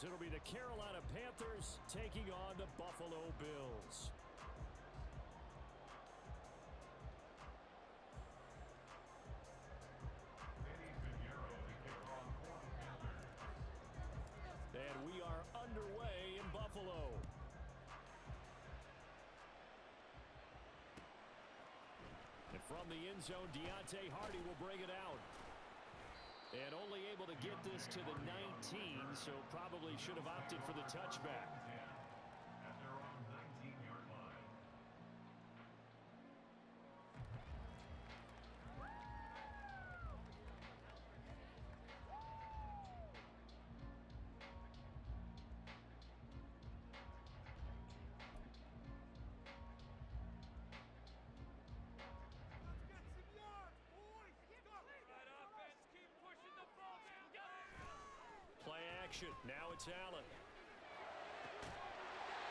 it'll be the Carolina Panthers taking on the Buffalo Bills. And we are underway in Buffalo. And from the end zone, Deontay Hardy will bring it out. And only able to get this to the 19, so probably should have opted for the touchback. At their own 19-yard line. Play action. Now it's Allen.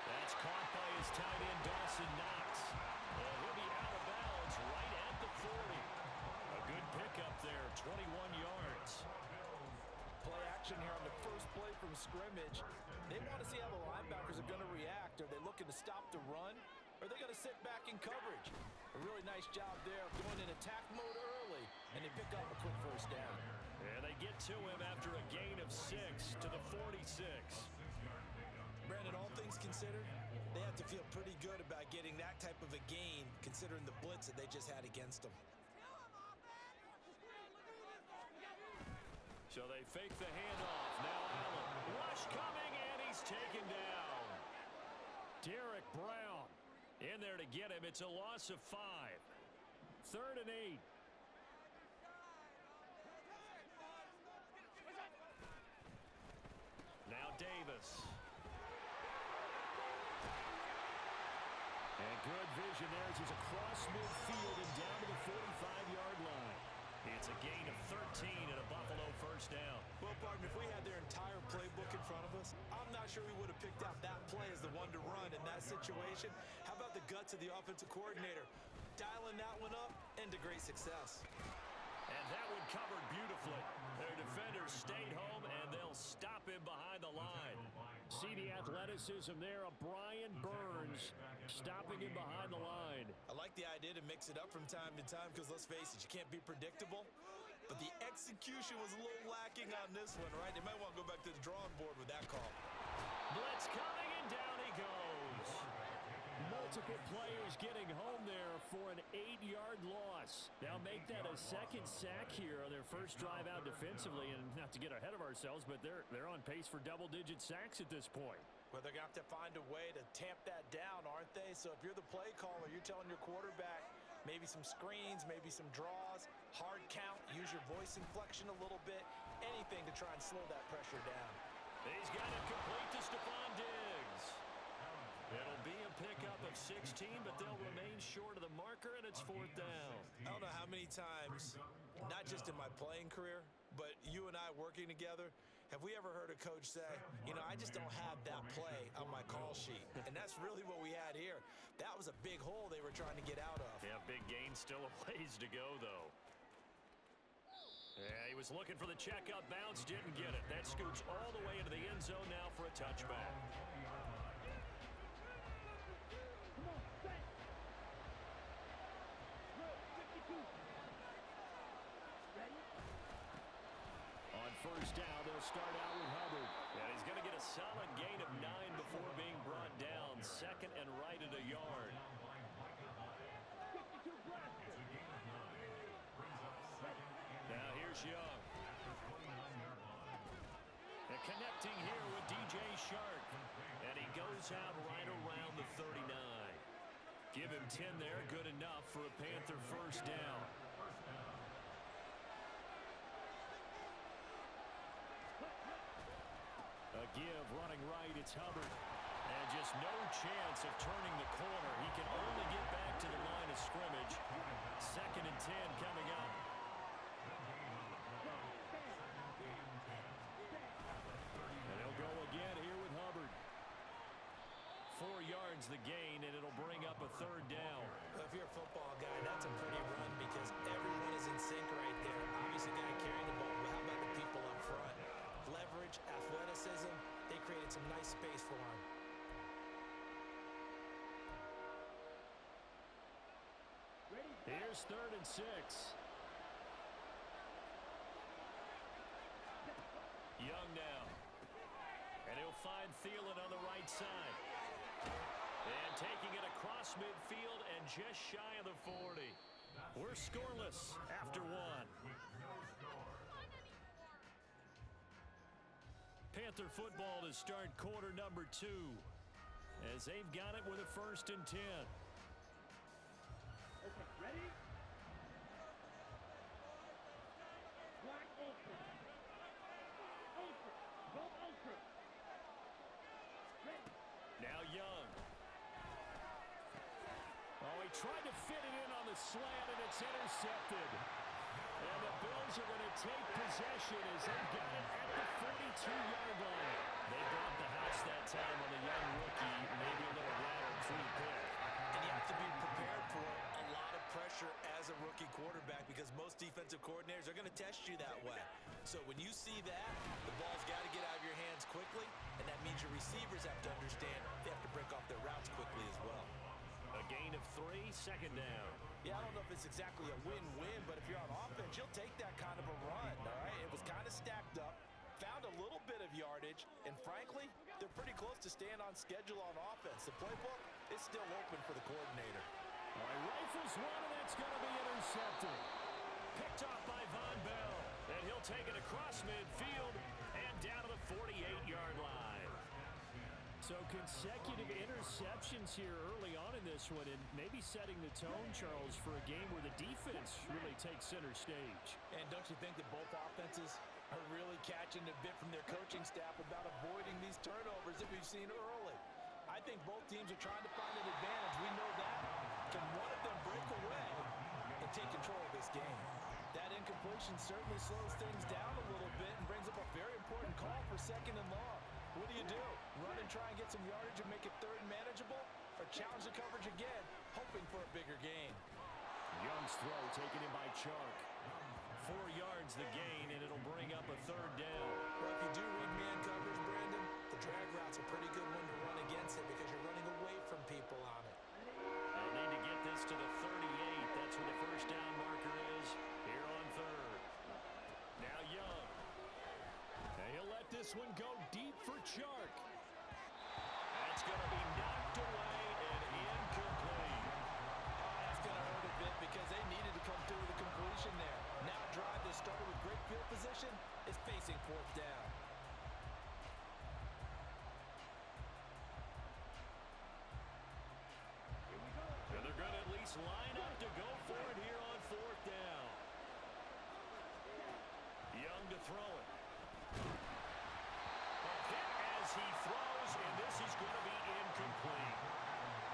That's caught by his tight end, Dawson Knox. And he'll be out of bounds right at the 40. A good pickup there, 21 yards. Play action here on the first play from scrimmage. They want to see how the linebackers are going to react. Are they looking to stop the run? Or are they going to sit back in coverage? A really nice job there of going in attack mode early, and they pick up a quick first down. And they get to him after a gain of 6 to the 46. Brandon, all things considered, they have to feel pretty good about getting that type of a gain, considering the blitz that they just had against them. So they fake the handoff. Now Allen. Rush coming, and he's taken down. Derek Brown in there to get him. It's a loss of 5. 3rd and 8. Now Davis. And good vision there as he's across midfield and down to the 45-yard line. It's a gain of 13 and a Buffalo first down. Well, partner, if we had their entire playbook in front of us, I'm not sure we would have picked out that play as the one to run in that situation. How about the guts of the offensive coordinator? Dialing that one up into great success. And that one covered beautifully. Their defenders stayed home, and they'll stop him behind the line. See the athleticism there of Brian Burns stopping him behind the line. I like the idea to mix it up from time to time because, let's face it, you can't be predictable. But the execution was a little lacking on this one, right? They might want to go back to the drawing board with that call. Blitz coming, and down he goes. Multiple players getting home there for an 8-yard loss. Now make that a second sack here on their first drive out defensively. And not to get ahead of ourselves, but they're on pace for double-digit sacks at this point. Well, they're going to have to find a way to tamp that down, aren't they? So if you're the play caller, you're telling your quarterback maybe some screens, maybe some draws, hard count, use your voice inflection a little bit, anything to try and slow that pressure down. He's got it complete to Stephon Diggs. It'll be a pickup of 16, but they'll remain short of the marker, and it's 4th down. I don't know how many times, not just in my playing career, but you and I working together, have we ever heard a coach say, you know, I just don't have that play on my call sheet. And that's really what we had here. That was a big hole they were trying to get out of. Yeah, big gain, still a ways to go, though. Yeah, he was looking for the checkup bounce, didn't get it. That scoots all the way into the end zone now for a touchback. On first down, they'll start out with Hubbard. And he's going to get a solid gain of 9 before being brought down. 2nd and right at a yard. Now here's Young. And connecting here with DJ Shark. And he goes out right around the 39. Give him 10 there, good enough for a Panther first down. A give running right, it's Hubbard. And just no chance of turning the corner. He can only get back to the line of scrimmage. 2nd and 10 coming up. And he'll go again here with Hubbard. 4 yards the gain, and it'll bring up a 3rd down. Well, if you're a football guy, that's a pretty run because everyone is in sync right there. Obviously, the guy carrying the ball, but how about the people up front? Leverage, athleticism, They created some nice space for him. Here's 3rd and 6. Young now. And he'll find Thielen on the right side. And taking it across midfield and just shy of the 40. We're scoreless after 1. Panther football to start quarter number 2. As they've got it with a 1st and 10. Okay, ready? Black ultra. Ultra. Go ultra. Ready. Now Young. Oh, he tried to fit it in on the slant, and it's intercepted. And the Bills are going to take possession as they've got it at the 42-yard line. They brought the house that time on the young rookie. Maybe a little rattle-free pick. And you have to be prepared for a lot of pressure as a rookie quarterback because most defensive coordinators are going to test you that way. So when you see that, the ball's got to get out of your hands quickly, and that means your receivers have to understand they have to break off their routes quickly as well. A gain of 3, 2nd down. Yeah, I don't know if it's exactly a win-win, but if you're on offense, you'll take that kind of a run, all right? It was kind of stacked up, found a little bit of yardage, and frankly, they're pretty close to staying on schedule on offense. The playbook is still open for the coordinator. All right, rifles one, and that's going to be intercepted. Picked off by Von Bell, and he'll take it across midfield and down to the 48-yard line. So consecutive interceptions here early on in this one, and maybe setting the tone, Charles, for a game where the defense really takes center stage. And don't you think that both offenses are really catching a bit from their coaching staff about avoiding these turnovers that we've seen early? I think both teams are trying to find an advantage. We know that. Can one of them break away and take control of this game? That incompletion certainly slows things down a little bit and brings up a very important call for 2nd and long. What do you do? Run and try and get some yardage and make it 3rd and manageable? Or challenge the coverage again, hoping for a bigger gain? Young's throw taken in by Chark. 4 yards the gain, and it'll bring up a 3rd down. Well, if you do read man coverage, Brandon, the drag route's a pretty good one to run against it because you're running away from people on it. They'll need to get this to the 38. That's where the 1st down marker is here on 3rd. Now Young. And he'll let this one go deep for Chark. That's going to be knocked away and incomplete. That's going to hurt a bit because they needed to come through with a completion there. Now drive that started with great field position is facing 4th down. And they're going to at least line up to go for it here on 4th down. Young to throw it. A hit as he throws, and this is going to be incomplete.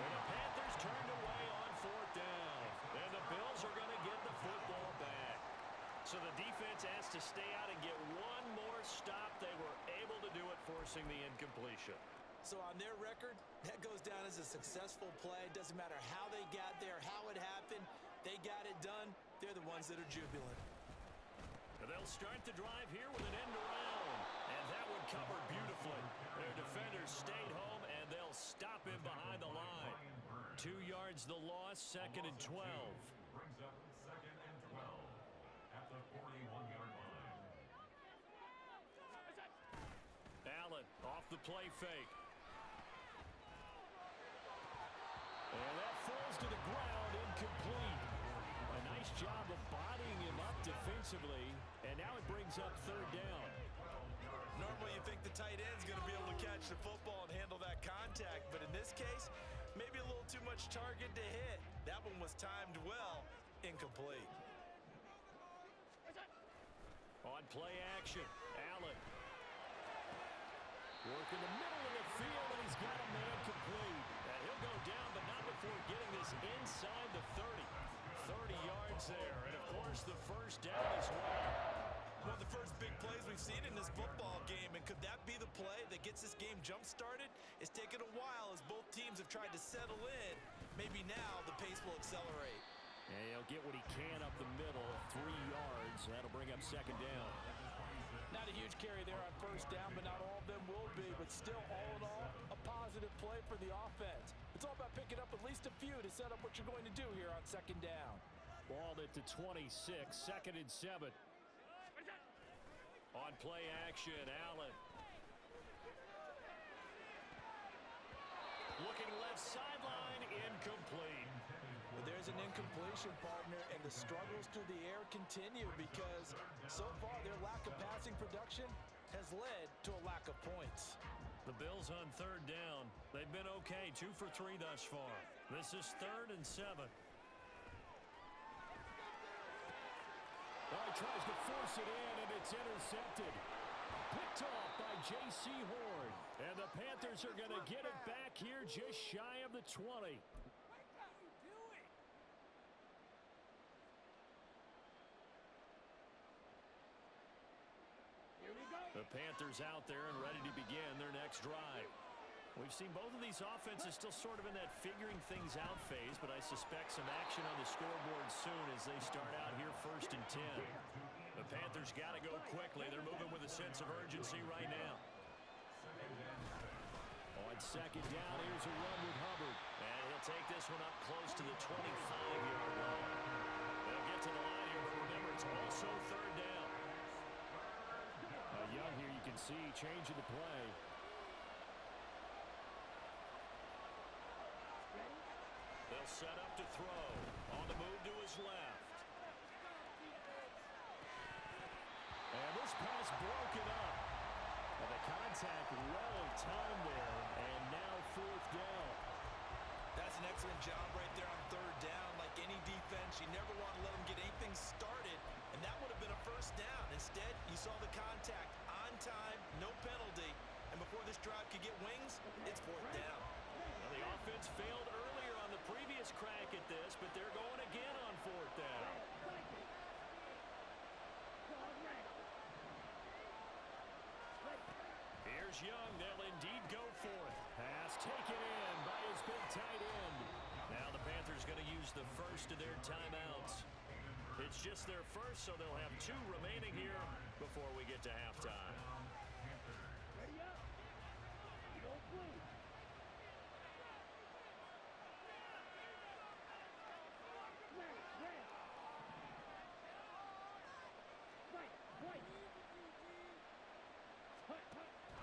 And the Panthers turned away on 4th down. And the Bills are going to get the football back. So the defense has to stay out and get one more stop. They were able to do it, forcing the incompletion. So on their record, that goes down as a successful play. Doesn't matter how they got there, how it happened. They got it done. They're the ones that are jubilant. And they'll start the drive here with an end around. And that one covered beautifully. Their defenders stayed home, and they'll stop him behind the line. 2 yards the loss, 2nd and 12. Brings up 2nd and 12 at the 41-yard line. Allen off the play fake. And that falls to the ground, incomplete. A nice job of bodying him up defensively, and now it brings up 3rd down. Normally you think the tight end's going to be able to catch the football and handle that contact, but in this case, maybe a little too much target to hit. That one was timed well, incomplete. On play action, Allen. Working the middle of the field, and he's got a man complete. And he'll go down, but not before getting this inside the 30. 30 yards there, and of course the 1st down as well. One of the first big plays we've seen in this football game, and could that be the play that gets this game jump-started? It's taken a while as both teams have tried to settle in. Maybe now the pace will accelerate. And he'll get what he can up the middle, 3 yards. That'll bring up 2nd down. Not a huge carry there on 1st down, but not all of them will be. But But still, all in all, a positive play for the offense. It's all about picking up at least a few to set up what you're going to do here on second down. Ball at the 26, 2nd and 7. On play action, Allen. Looking left sideline, incomplete. But there's an incompletion, partner, and the struggles through the air continue because so far their lack of passing production has led to a lack of points. The Bills on 3rd down. They've been okay, 2 for 3 thus far. This is 3rd and 7. Well, he tries to force it in, and it's intercepted. Picked off by J.C. Horn. And the Panthers are going to get it back here just shy of the 20. The Panthers out there and ready to begin their next drive. We've seen both of these offenses still sort of in that figuring things out phase, but I suspect some action on the scoreboard soon as they start out here 1st and 10. The Panthers got to go quickly. They're moving with a sense of urgency right now. On 2nd down, here's a run with Hubbard. And he'll take this one up close to the 25-yard line. They'll get to the line here, but remember, it's also 3rd down. Young here, you can see, changing the play. They'll set up to throw. On the move to his left. And this pass broken up. And the contact well of time there. And now 4th down. That's an excellent job right there on 3rd down. Like any defense, you never want to let them get anything started. And that would have been a 1st down. Instead, you saw the contact on time, no penalty. And before this drive could get wings, it's 4th down. Well, the offense failed earlier on the previous crack at this, but they're going again on 4th down. Here's Young. They'll indeed go for it. Pass taken in by his big tight end. Now the Panthers going to use the first of their timeouts. It's just their first, so they'll have 2 remaining here before we get to halftime. Ready up. Don't move.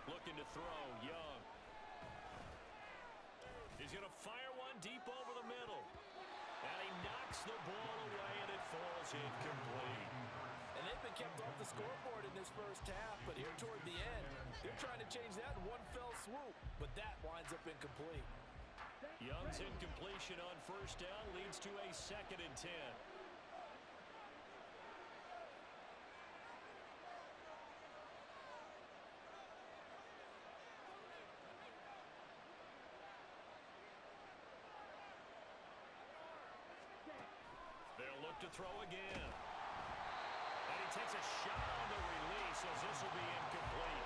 Looking to throw, Young. He's going to fire one deep over the middle. And he knocks the ball away, and it falls incomplete. And they've been kept off the scoreboard in this 1st half, but here toward the end, they're trying to change that in one fell swoop. But that winds up incomplete. Young's incompletion on 1st down leads to a 2nd and 10. They'll look to throw again. And he takes a shot on the release as this will be incomplete.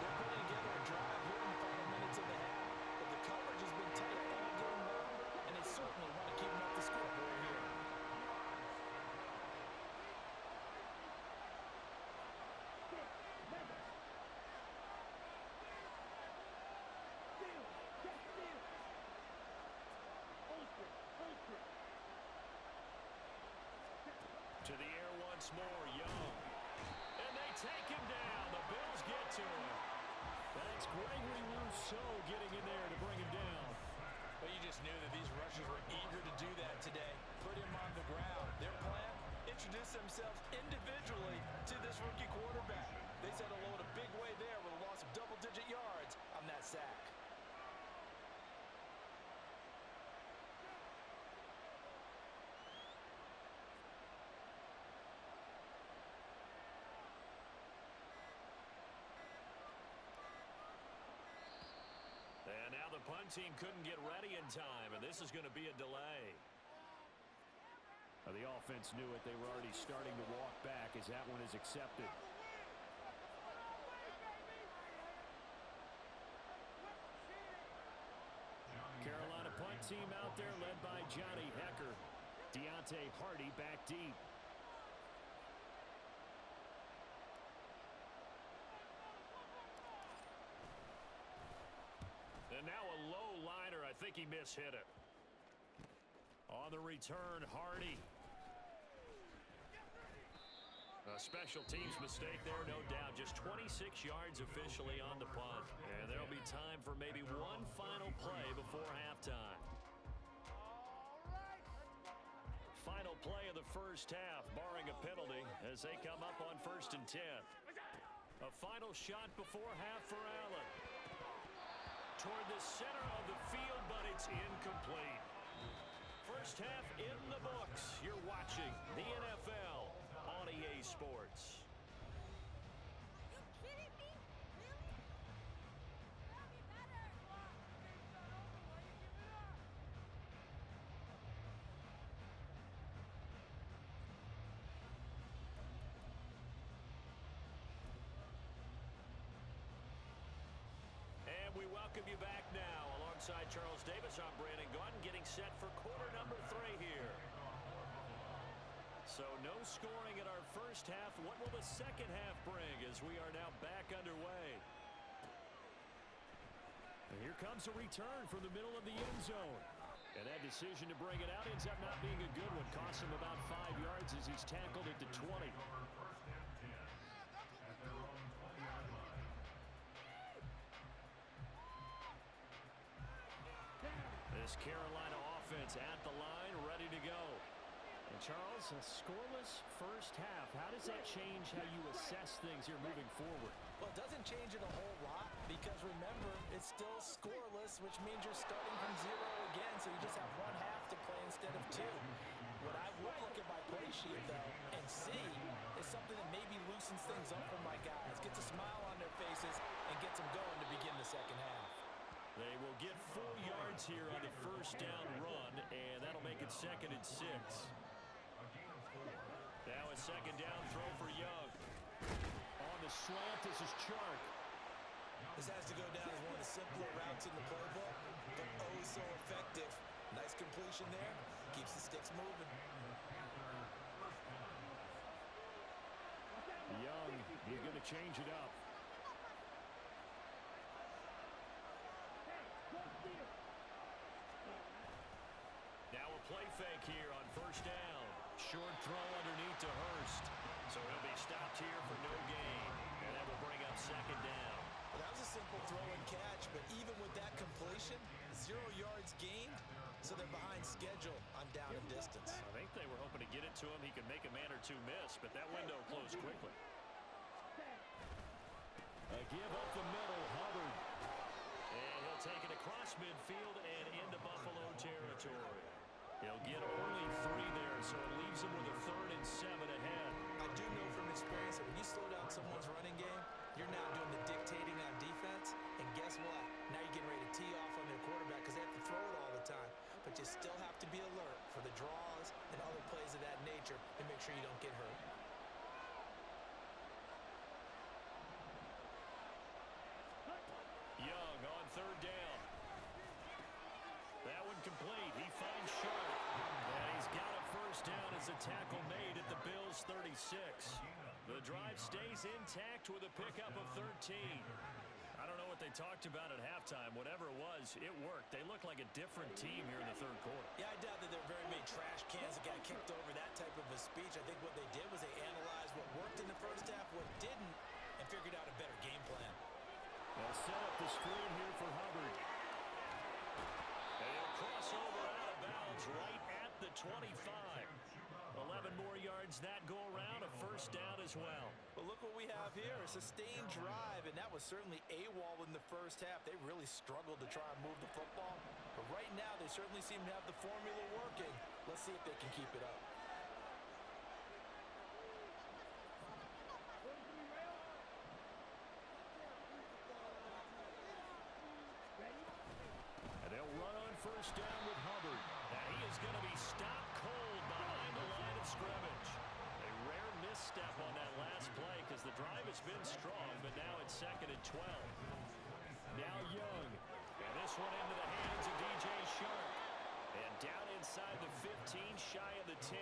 They're putting together a drive here in the final minutes of the half, but the coverage has been tight all game long, and they certainly want to keep them off the scoreboard here. To the air once more, Young. And they take him down. The Bills get to him. That's Gregory Rousseau getting in there to bring him down. Well, you just knew that these rushers were eager to do that today. Put him on the ground. Their plan? Introduce themselves individually to this rookie quarterback. They set a load a big way there with a loss of double-digit yards on that sack. And now the punt team couldn't get ready in time, and this is going to be a delay. The offense knew it. They were already starting to walk back as that one is accepted. Carolina punt team out there led by Johnny Hecker. Deontay Hardy back deep. think he mishit it. On the return, Hardy. A special teams mistake there, no doubt. Just 26 yards officially on the punt. And there'll be time for maybe one final play before halftime. Final play of the first half, barring a penalty, as they come up on 1st and 10. A final shot before half for Allen. Toward the center of the field, but it's incomplete. First half in the books. You're watching the NFL on EA Sports. You kidding me? Really? That'll be better. And we welcome you back now. Alongside Charles Davis, I'm Brandon Gaudin, getting set for quarter number 3 here. So no scoring in our first half. What will the second half bring as we are now back underway? And here comes a return from the middle of the end zone. And that decision to bring it out ends up not being a good one. Costs him about 5 yards as he's tackled at the 20. This Carolina offense at the line, ready to go. And Charles, a scoreless first half. How does that change how you assess things here moving forward? Well, it doesn't change it a whole lot because, remember, it's still scoreless, which means you're starting from 0 again, so you just have one half to play instead of 2. What I would look at my play sheet, though, and see is something that maybe loosens things up for my guys, gets a smile on their faces, and gets them going to begin the second half. They will get 4 yards here on the first down run, and that'll make it 2nd and 6. Now a second down throw for Young. On the slant, this is Chark. This has to go down as one of the simpler routes in the playbook, but oh so effective. Nice completion there. Keeps the sticks moving. Young, he's going to change it up. Now a play fake here on first down. Short throw underneath to Hurst. So he'll be stopped here for no gain. And that will bring up second down. Well, that was a simple throw and catch, but even with that completion, 0 yards gained, so they're behind schedule on down and distance. I think they were hoping to get it to him. He could make a man or two miss, but that window closed quickly. A give up the middle, Hubbard. And he'll take it across midfield and into Buffalo territory. He'll get only 3 there, so it leaves him with a 3rd and 7 ahead. I do know from experience that when you slow down someone's running game, you're now doing the dictating on defense, and guess what? Now you're getting ready to tee off on their quarterback because they have to throw it all the time. But you still have to be alert for the draws and other plays of that nature to make sure you don't get hurt. Young on 3rd down. That one complete. He finds Sharp. And he's got a first down as a tackle made at the Bills' 36. The drive stays intact with a pickup of 13. I don't know what they talked about at halftime. Whatever it was, it worked. They look like a different team here in the 3rd quarter. Yeah, I doubt that there are very many trash cans that got kicked over that type of a speech. I think what they did was they analyzed what worked in the first half, what didn't, and figured out a better game plan. They'll set up the screen here for Hubbard. And he'll cross over out of bounds right at the 25. 11 more yards that go around, a first down as well. But look what we have here, a sustained drive, and that was certainly AWOL in the first half. They really struggled to try and move the football, but right now they certainly seem to have the formula working. Let's see if they can keep it up. And they'll run on first down with Hubbard. Now he is going to be stopped cold behind the line of scrimmage. A rare misstep on that last play because the drive has been strong, but now it's 2nd and 12. Now Young. And this one into the hands of DJ Sharp. And down inside the 15, shy of the 10.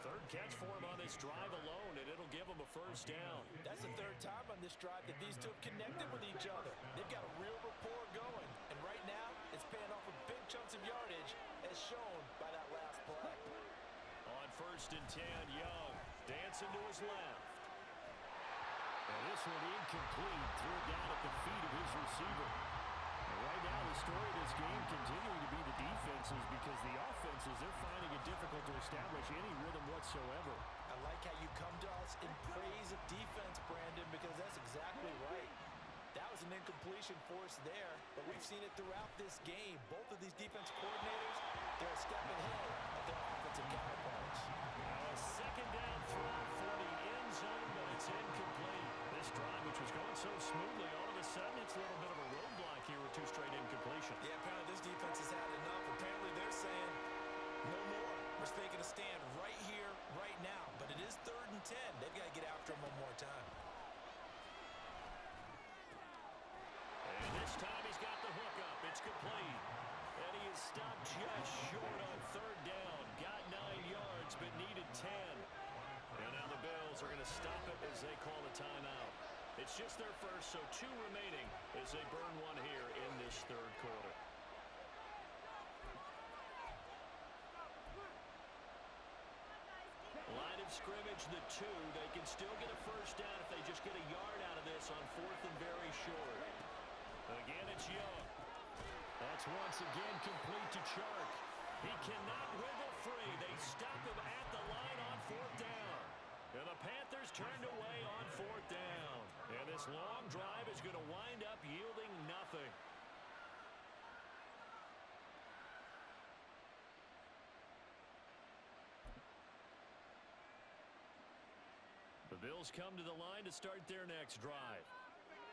3rd catch for him on this drive alone, and it'll give him a first down. That's the 3rd time on this drive that these two have connected with each other. They've got a real rapport going, and right now it's paying off with First and 10, Young. Dancing to his left. And this one incomplete. Threw it down at the feet of his receiver. And right now, the story of this game continuing to be the defenses, because the offenses, they're finding it difficult to establish any rhythm whatsoever. I like how you come to us in praise of defense, Brandon, because that's exactly right. That was an incompletion for us there, but we've seen it throughout this game. Both of these defense coordinators, they're a step ahead of their offensive counterparts. Now a second down throw for the end zone, but it's incomplete. This drive, which was going so smoothly, all of a sudden it's a little bit of a roadblock here with 2 straight incompletions. Yeah, apparently this defense has had enough. Apparently they're saying, no more. We're taking a stand right here, right now. But it is 3rd and 10. They've got to get after him one more time. And this time he's got the hook up. It's complete. And he is stopped just short on 3rd down. Got 9 yards, but needed 10. And now the Bills are going to stop it as they call a timeout. It's just their first, so 2 remaining as they burn one here in this 3rd quarter. Line of scrimmage, the 2. They can still get a first down if they just get a yard out of this on 4th and very short. Again, it's Young. That's once again complete to Chark. He cannot wiggle free. They stop him at the line on 4th down. And the Panthers turned away on 4th down. And this long drive is going to wind up yielding nothing. The Bills come to the line to start their next drive.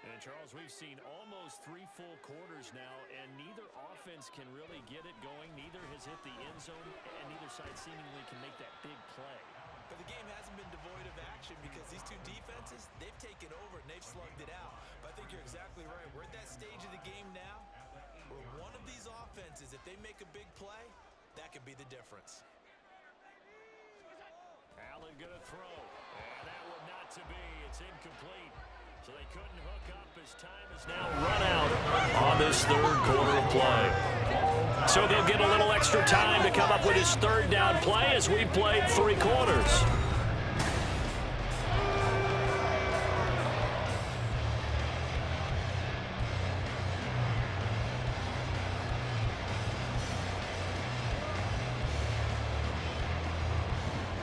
And, Charles, we've seen almost 3 full quarters now, and neither offense can really get it going. Neither has hit the end zone, and neither side seemingly can make that big play. But the game hasn't been devoid of action because these 2 defenses, they've taken over and they've slugged it out. But I think you're exactly right. We're at that stage of the game now where one of these offenses, if they make a big play, that could be the difference. Allen going to throw, and that one not to be. It's incomplete. So they couldn't hook up as time is now run out on this 3rd quarter of play. So they'll get a little extra time to come up with his 3rd down play as we played 3 quarters.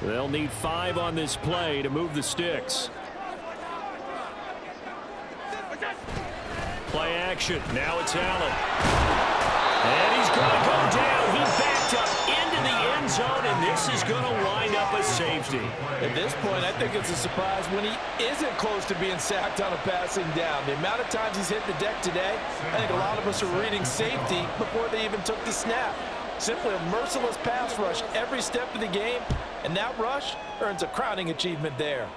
They'll need 5 on this play to move the sticks. Play action. Now it's Allen. And he's going to go down. He backed up into the end zone, and this is going to wind up a safety. At this point, I think it's a surprise when he isn't close to being sacked on a passing down. The amount of times he's hit the deck today, I think a lot of us are reading safety before they even took the snap. Simply a merciless pass rush every step of the game, and that rush earns a crowning achievement there.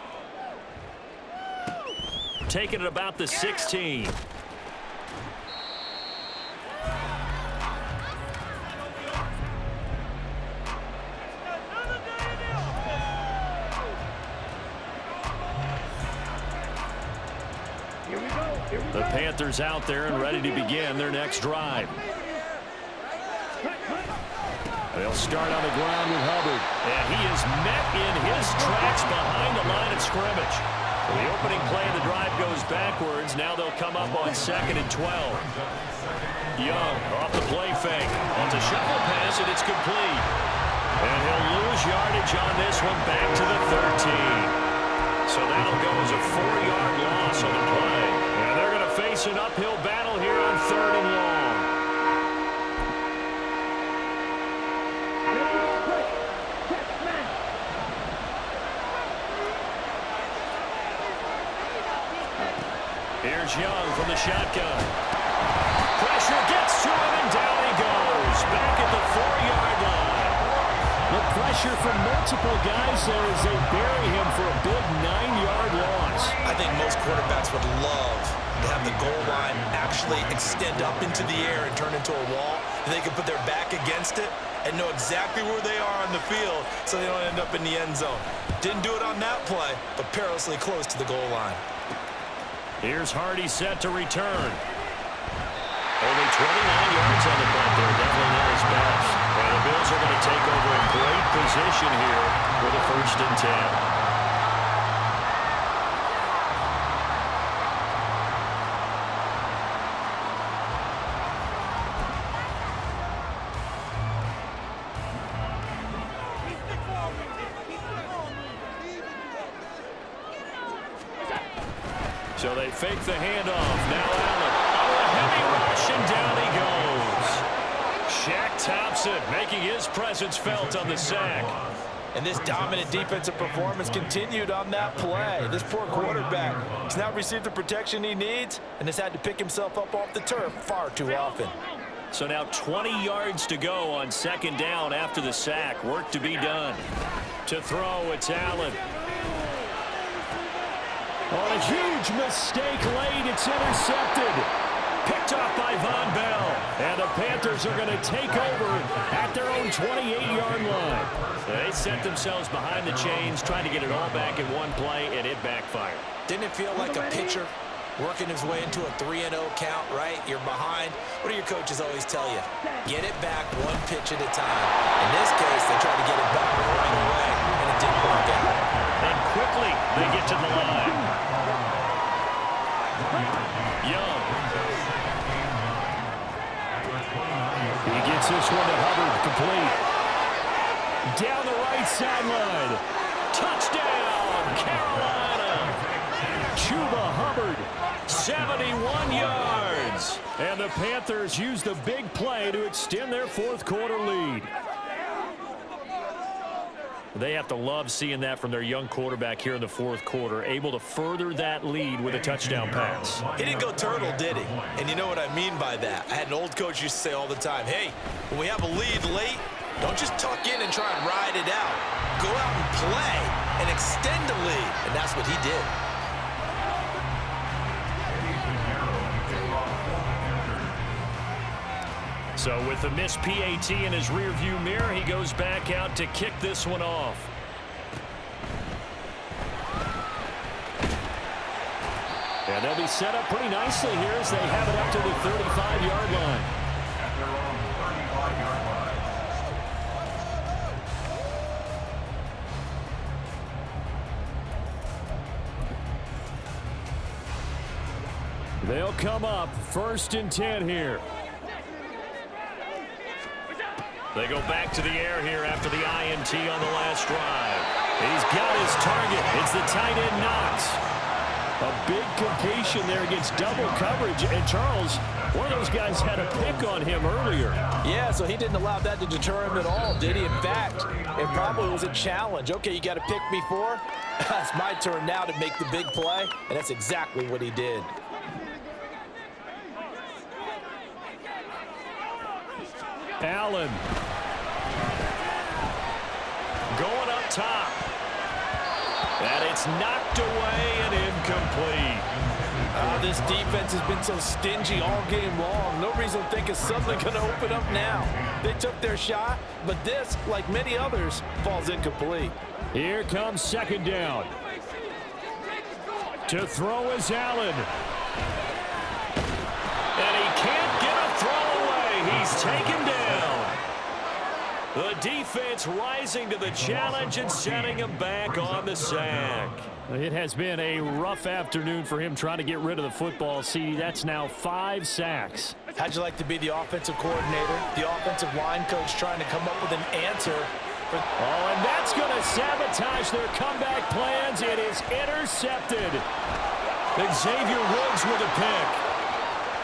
Taking it about the 16. The Panthers out there and ready to begin their next drive. They'll start on the ground with Hubbard. And he is met in his tracks behind the line of scrimmage. The opening play of the drive goes backwards. Now they'll come up on 2nd and 12. Young off the play fake. On the shuffle pass, and it's complete. And he'll lose yardage on this one back to the 13. So that'll go as a 4-yard loss on the play. And they're going to face an uphill battle here on 3rd and long. Here's Young from the shotgun. Pressure gets to him, and down he goes. Back at the 4-yard line. The pressure from multiple guys there as they bury him for a big 9-yard loss. I think most quarterbacks would love to have the goal line actually extend up into the air and turn into a wall. They can put their back against it and know exactly where they are on the field so they don't end up in the end zone. Didn't do it on that play, but perilously close to the goal line. Here's Hardy set to return. Only 29 yards on the punt there. Definitely not his best. And the Bills Bills are going to take over a great position here with a 1st and 10. So they fake the handoff. Now Allen. Oh, a heavy rush, and down he goes. Shaq Thompson making his presence felt on the sack. And this dominant defensive performance continued on that play. This poor quarterback has not received the protection he needs and has had to pick himself up off the turf far too often. So now 20 yards to go on 2nd down after the sack. Work to be done. To throw, it's Allen. On a huge mistake late, it's intercepted. Picked off by Von Bell. And the Panthers are going to take over at their own 28-yard line. They set themselves behind the chains, trying to get it all back in one play, and it backfired. Didn't it feel like a pitcher working his way into a 3-0 count, right? You're behind. What do your coaches always tell you? Get it back one pitch at a time. In this case, they tried to get it back right away, and it didn't work out. And quickly, they get to the line. Young. He gets this one to Hubbard, complete. Down the right sideline. Touchdown, Carolina. Chuba Hubbard, 71 yards. And the Panthers use the big play to extend their 4th quarter lead. They have to love seeing that from their young quarterback here in the 4th quarter, able to further that lead with a touchdown pass. He didn't go turtle, did he? And you know what I mean by that. I had an old coach used to say all the time, hey, when we have a lead late, don't just tuck in and try and ride it out. Go out and play and extend the lead. And that's what he did. So with the missed PAT in his rearview mirror, he goes back out to kick this one off. And they'll be set up pretty nicely here as they have it up to the 35-yard line. At their own 35-yard line. They'll come up 1st and 10 here. They go back to the air here after the INT on the last drive. He's got his target. It's the tight end Knox. A big completion there against double coverage. And Charles, one of those guys had a pick on him earlier. Yeah, so he didn't allow that to deter him at all, did he? In fact, it probably was a challenge. Okay, you got to pick me for? It's my turn now to make the big play, and that's exactly what he did. Allen. Going up top. And it's knocked away and incomplete. This defense has been so stingy all game long. No reason to think it's suddenly going to open up now. They took their shot, but this, like many others, falls incomplete. Here comes 2nd down. To throw is Allen. And he can't get a throw away. He's taken down. The defense rising to the challenge and setting him back on the sack. It has been a rough afternoon for him trying to get rid of the football. See, that's now 5 sacks. How'd you like to be the offensive coordinator, the offensive line coach trying to come up with an answer? Oh, and that's going to sabotage their comeback plans. It is intercepted. Xavier Woods with a pick.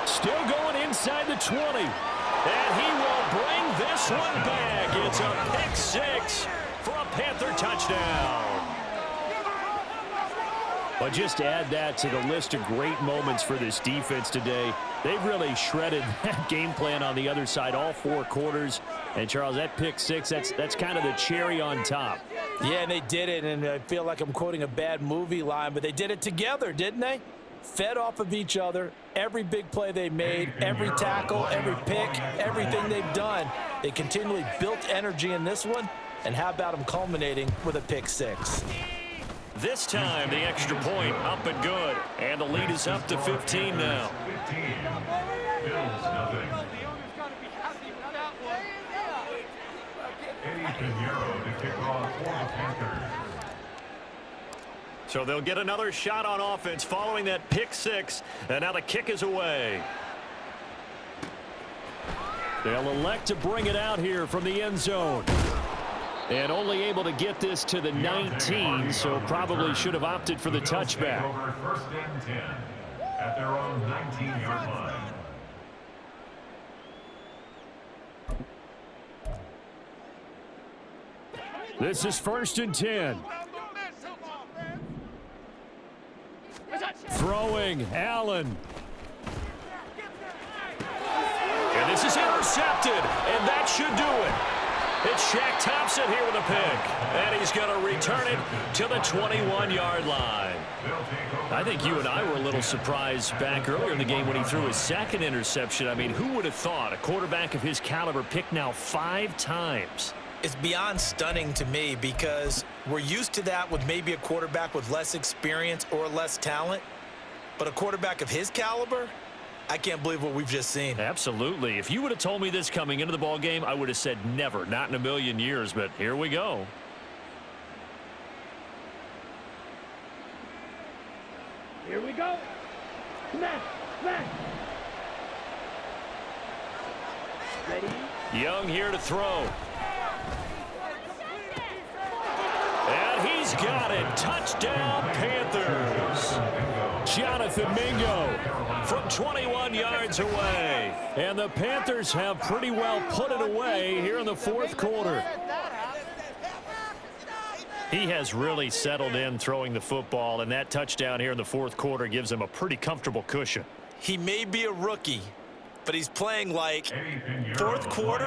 Still going inside the 20. And he will bring this one back. It's a pick 6 for a Panther touchdown. But just to add that to the list of great moments for this defense today, they've really shredded that game plan on the other side all 4 quarters. And, Charles, that pick 6, that's kind of the cherry on top. Yeah, and they did it, and I feel like I'm quoting a bad movie line, but they did it together, didn't they? Fed off of each other, every big play they made, every tackle, every pick, everything they've done. They continually built energy in this one, and how about them culminating with a pick 6? This time, the extra point up and good, and the lead is up to 15 now. 15. Bills nothing. Pinheiro to kick off for the Panthers. So they'll get another shot on offense following that pick six, and now the kick is away. They'll elect to bring it out here from the end zone. And only able to get this to the 19, so probably should have opted for the touchback. Over 1st and 10 at their own 19-yard line. This is 1st and 10. Throwing, Allen. And this is intercepted, and that should do it. It's Shaq Thompson here with a pick, and he's going to return it to the 21-yard line. I think you and I were a little surprised back earlier in the game when he threw his second interception. I mean, who would have thought a quarterback of his caliber picked now 5 times? It's beyond stunning to me because we're used to that with maybe a quarterback with less experience or less talent. But a quarterback of his caliber, I can't believe what we've just seen. Absolutely. If you would have told me this coming into the ball game, I would have said never, not in a million years. But here we go. Here we go. Smash, smash. Ready? Young here to throw. And he's got it. Touchdown, Panthers. Jonathan Mingo from 21 yards away. And the Panthers have pretty well put it away here in the 4th quarter. He has really settled in throwing the football, and that touchdown here in the 4th quarter gives him a pretty comfortable cushion. He may be a rookie, but he's playing like 4th quarter,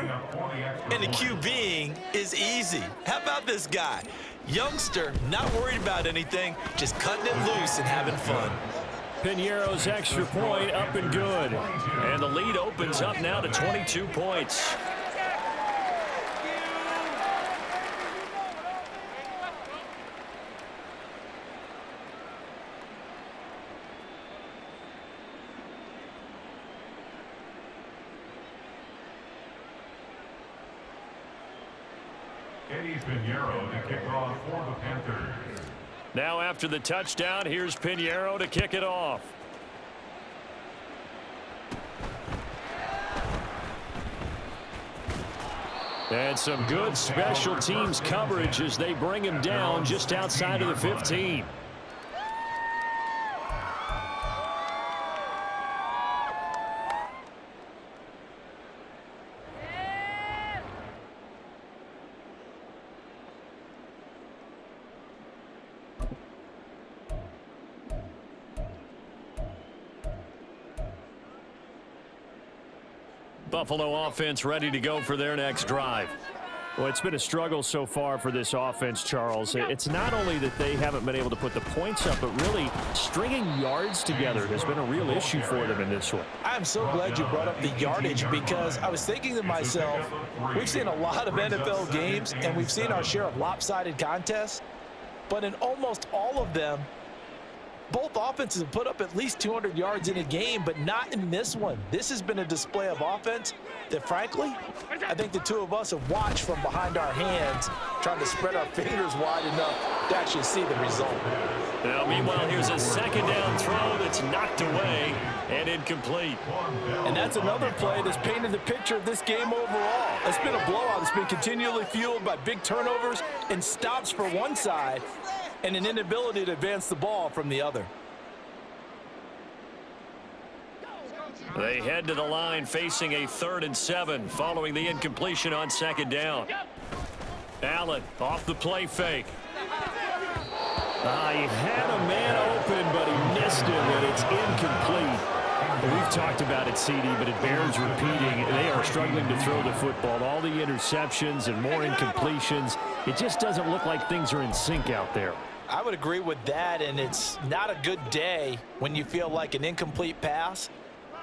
and the QBing is easy. How about this guy? Youngster, not worried about anything, just cutting it loose and having fun. Pinheiro's extra point up and good. And the lead opens up now to 22 points. Pinheiro to kick off for the Panthers. Now after the touchdown, here's Pinheiro to kick it off. And some good special teams coverage as they bring him down just outside of the 15. Buffalo offense ready to go for their next drive. Well, it's been a struggle so far for this offense, Charles. It's not only that they haven't been able to put the points up, but really stringing yards together has been a real issue for them in this one. I'm so glad you brought up the yardage because I was thinking to myself, we've seen a lot of NFL games and we've seen our share of lopsided contests, but in almost all of them, both offenses have put up at least 200 yards in a game, but not in this one. This has been a display of offense that, frankly, I think the two of us have watched from behind our hands, trying to spread our fingers wide enough to actually see the result. Now, meanwhile, here's a 2nd down throw that's knocked away and incomplete. And that's another play that's painted the picture of this game overall. It's been a blowout. It's been continually fueled by big turnovers and stops for one side, and an inability to advance the ball from the other. They head to the line facing a 3rd and 7 following the incompletion on 2nd down. Allen off the play fake. He had a man open, but he missed him, and it's incomplete. We've talked about it, CD, but it bears repeating. They are struggling to throw the football. All the interceptions and more incompletions. It just doesn't look like things are in sync out there. I would agree with that, and it's not a good day when you feel like an incomplete pass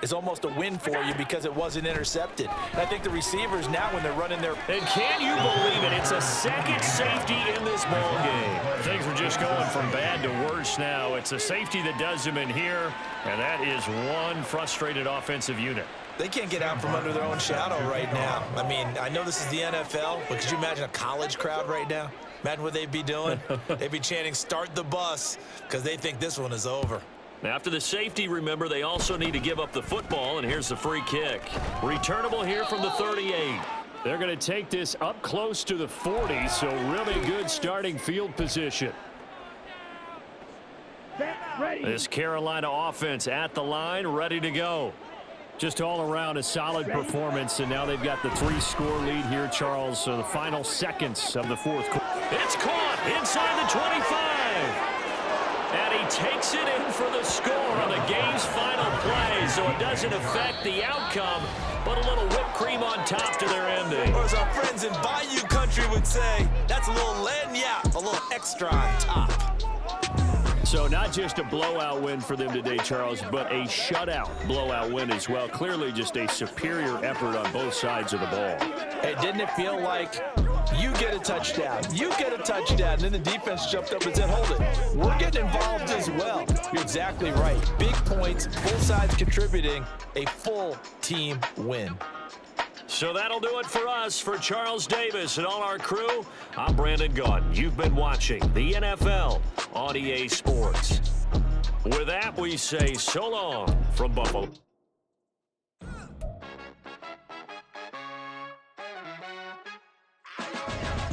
is almost a win for you because it wasn't intercepted. And I think the receivers now, when they're running their... And can you believe it? It's a second safety in this ball game. Things are just going from bad to worse now. It's a safety that does them in here, and that is one frustrated offensive unit. They can't get out from under their own shadow right now. I mean, I know this is the NFL, but could you imagine a college crowd right now? Imagine what they'd be doing. They'd be chanting, "Start the bus," because they think this one is over. After the safety, remember, they also need to give up the football, and here's the free kick. Returnable here from the 38. They're going to take this up close to the 40, so really good starting field position. This Carolina offense at the line, ready to go. Just all around a solid performance, and now they've got the 3-score lead here, Charles. So the final seconds of the fourth quarter. It's caught inside the 25. And he takes it in for the score on the game's final play. So it doesn't affect the outcome, but a little whipped cream on top to their ending. Or as our friends in Bayou Country would say, that's a little lagniappe, a little extra on top. So not just a blowout win for them today, Charles, but a shutout blowout win as well. Clearly just a superior effort on both sides of the ball. Hey, didn't it feel like you get a touchdown, you get a touchdown, and then the defense jumped up and said, hold it, we're getting involved as well. You're exactly right. Big points, both sides contributing, a full team win. So that'll do it for us. For Charles Davis and all our crew, I'm Brandon Gaudin. You've been watching the NFL on EA Sports. With that, we say so long from Buffalo.